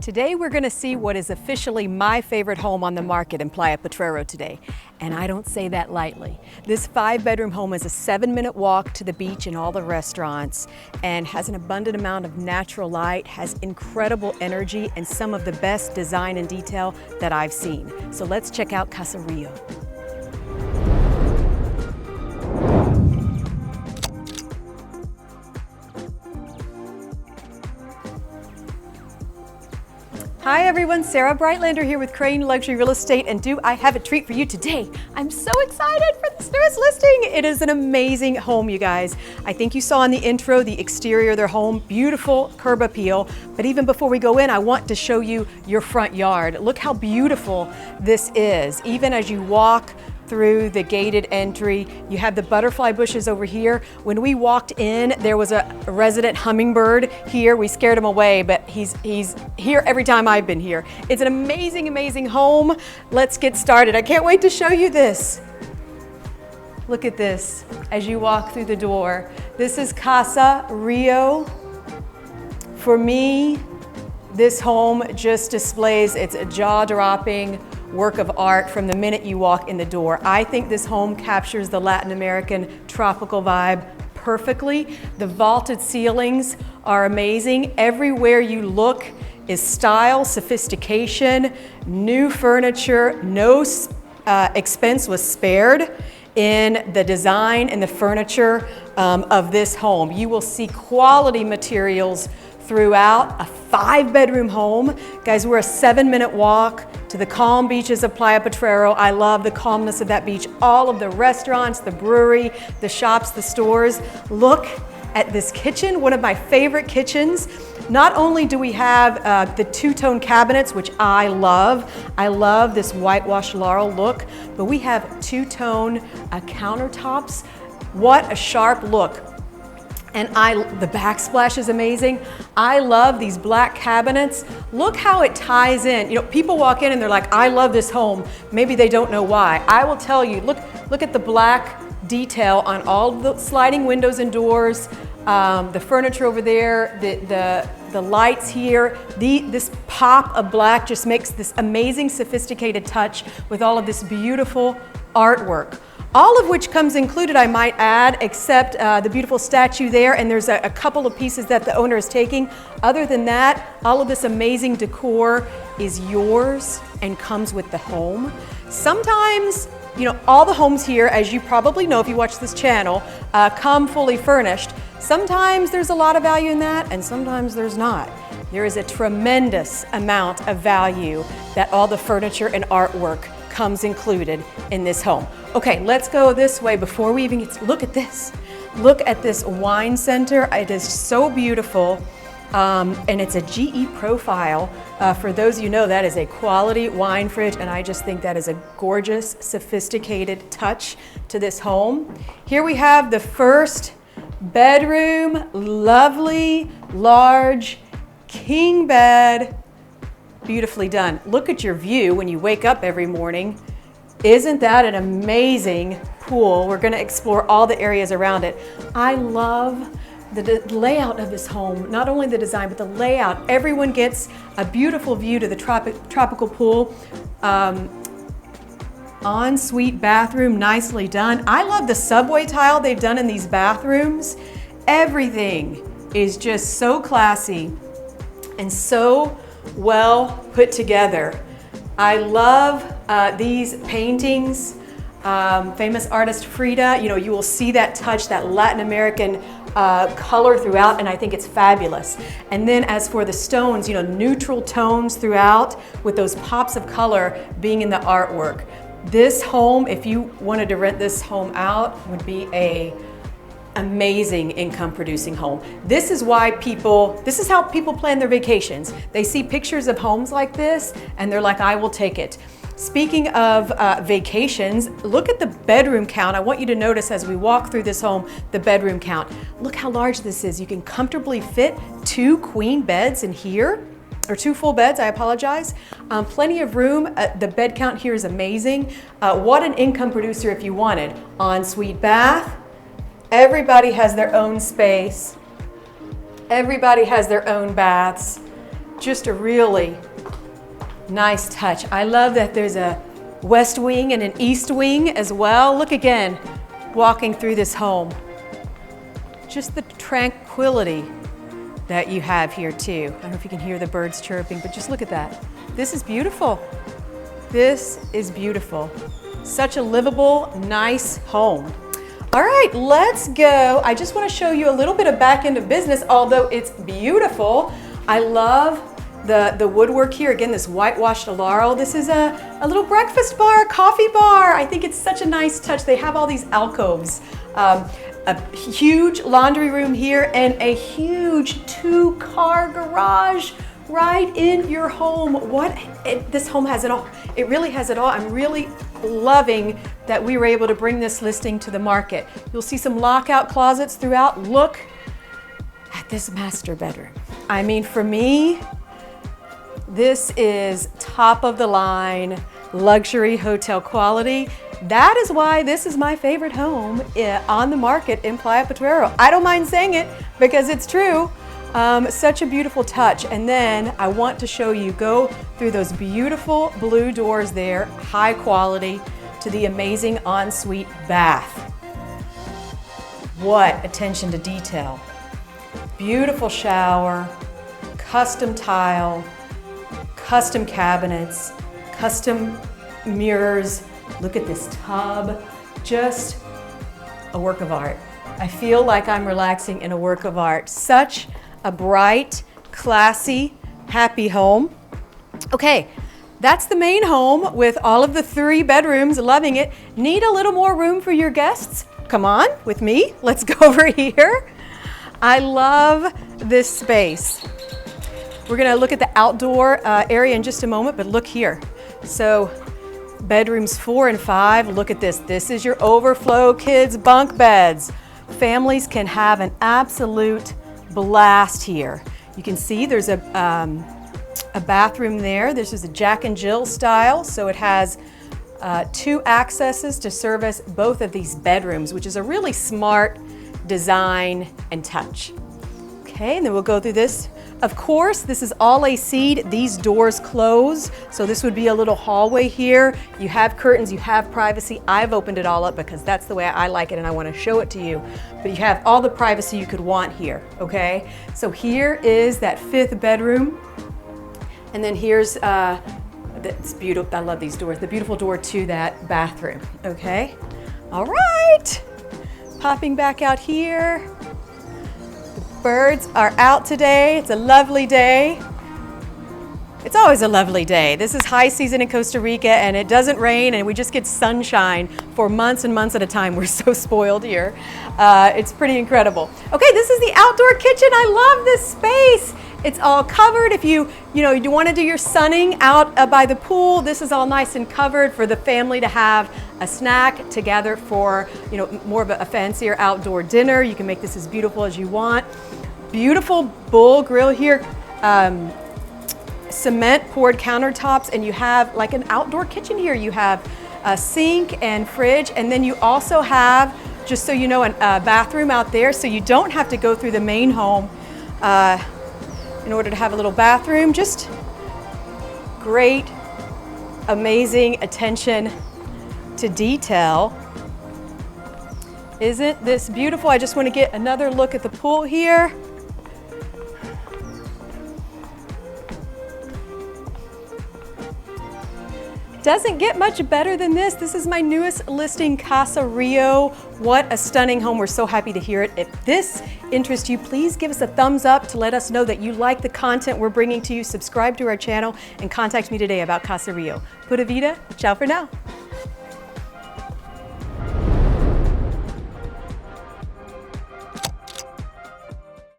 Today we're going to see what is officially my favorite home on the market in Playa Potrero today. And I don't say that lightly. This 5-bedroom home is a 7-minute walk to the beach and all the restaurants and has an abundant amount of natural light, has incredible energy and some of the best design and detail that I've seen. So let's check out Casa Rio. Hi everyone, Sarah Breitlander here with Crane Luxury Real Estate, and I have a treat for you today. I'm so excited for this newest listing. It is an amazing home, you guys. I think you saw in the intro the exterior of their home, beautiful curb appeal. But even before we go in, I want to show you your front yard. Look how beautiful this is. Even as you walk through the gated entry, you have the butterfly bushes over here. When we walked in, there was a resident hummingbird here. We scared him away, but he's here every time I've been here. It's an amazing, amazing home. Let's get started. I can't wait to show you this. Look at this as you walk through the door. This is Casa Rio. For me, this home just displays its jaw-dropping work of art from the minute you walk in the door. I think this home captures the Latin American tropical vibe perfectly. The vaulted ceilings are amazing. Everywhere you look is style, sophistication, new furniture. No expense was spared in the design and the furniture of this home. You will see quality materials throughout. A 5-bedroom home. Guys, we're a 7-minute walk to the calm beaches of Playa Potrero. I love the calmness of that beach. All of the restaurants, the brewery, the shops, the stores. Look at this kitchen, one of my favorite kitchens. Not only do we have the two-tone cabinets, which I love this whitewashed laurel look, but we have two-tone countertops. What a sharp look. And the backsplash is amazing. I love these black cabinets. Look how it ties in. You know, people walk in and they're like, I love this home. Maybe they don't know why. I will tell you, look at the black detail on all the sliding windows and doors, the furniture over there, the lights here. This pop of black just makes this amazing sophisticated touch with all of this beautiful artwork. All of which comes included, I might add, except the beautiful statue there, and there's a couple of pieces that the owner is taking. Other than that, all of this amazing decor is yours and comes with the home. Sometimes, you know, all the homes here, as you probably know if you watch this channel, come fully furnished. Sometimes there's a lot of value in that, and sometimes there's not. There is a tremendous amount of value that all the furniture and artwork comes included in this home. Okay, let's go this way before we even get, look at this. Look at this wine center. It is so beautiful. And it's a GE profile. For those of you know, that is a quality wine fridge, and I just think that is a gorgeous, sophisticated touch to this home. Here we have the first bedroom, lovely, large, king bed. Beautifully done. Look at your view when you wake up every morning. Isn't that an amazing pool? We're going to explore all the areas around it. I love the layout of this home. Not only the design, but the layout. Everyone gets a beautiful view to the tropical pool. Ensuite bathroom, nicely done. I love the subway tile they've done in these bathrooms. Everything is just so classy and so well put together. I love these paintings. Famous artist Frida, you know, you will see that touch, that Latin American color throughout, and I think it's fabulous. And then as for the stones, you know, neutral tones throughout with those pops of color being in the artwork. This home, if you wanted to rent this home out, would be a amazing income producing home. This is how people plan their vacations. They see pictures of homes like this and they're like, I will take it. Speaking of vacations, look at the bedroom count. I want you to notice as we walk through this home, the bedroom count. Look how large this is. You can comfortably fit 2 queen beds in here, or 2 full beds, I apologize. Plenty of room. The bed count here is amazing. What an income producer if you wanted. Ensuite bath. Everybody has their own space. Everybody has their own baths. Just a really nice touch. I love that there's a west wing and an east wing as well. Look again, walking through this home. Just the tranquility that you have here too. I don't know if you can hear the birds chirping, but just look at that. This is beautiful. This is beautiful. Such a livable, nice home. All right, let's go. I just want to show you a little bit of back end of business, although it's beautiful. I love the woodwork here. Again, this whitewashed laurel. This is a little breakfast bar, coffee bar. I think it's such a nice touch. They have all these alcoves. A huge laundry room here and a huge 2-car garage right in your home. This home has it all. It really has it all. I'm really loving that we were able to bring this listing to the market. You'll see some lockout closets throughout. Look at this master bedroom. I mean, for me, this is top of the line luxury hotel quality. That is why this is my favorite home on the market in Playa Potrero. I don't mind saying it because it's true. Such a beautiful touch. And then I want to show you, go through those beautiful blue doors there, high quality, to the amazing ensuite bath. What attention to detail. Beautiful shower, custom tile, custom cabinets, custom mirrors. Look at this tub, just a work of art. I feel like I'm relaxing in a work of art. Such a bright, classy, happy home. Okay, that's the main home with all of the 3 bedrooms, loving it. Need a little more room for your guests? Come on with me, let's go over here. I love this space. We're gonna look at the outdoor area in just a moment, but look here. So, bedrooms 4 and 5, look at this. This is your overflow kids bunk beds. Families can have an absolute blast here. You can see there's a bathroom there. This is a Jack and Jill style, so it has 2 accesses to service both of these bedrooms, which is a really smart design and touch. Okay, and then we'll go through this. Of course, this is all AC'd. These doors close, so this would be a little hallway here. You have curtains, you have privacy. I've opened it all up because that's the way I like it and I want to show it to you. But you have all the privacy you could want here, okay? So here is that 5th bedroom. And then here's, that's beautiful, I love these doors, the beautiful door to that bathroom, okay? All right, popping back out here. Birds are out today. It's a lovely day. It's always a lovely day. This is high season in Costa Rica and it doesn't rain and we just get sunshine for months and months at a time. We're so spoiled here. It's pretty incredible. Okay, this is the outdoor kitchen. I love this space. It's all covered. If you want to do your sunning out by the pool, this is all nice and covered for the family to have a snack together for, more of a fancier outdoor dinner. You can make this as beautiful as you want. Beautiful bull grill here, cement poured countertops, and you have like an outdoor kitchen here. You have a sink and fridge, and then you also have, just so you know, a bathroom out there, so you don't have to go through the main home in order to have a little bathroom. Just great, amazing attention to detail. Isn't this beautiful? I just want to get another look at the pool here. Doesn't get much better than this. This is my newest listing, Casa Rio. What a stunning home. We're so happy to hear it. If this interests you, please give us a thumbs up to let us know that you like the content we're bringing to you. Subscribe to our channel and contact me today about Casa Rio. Pura vida, ciao for now.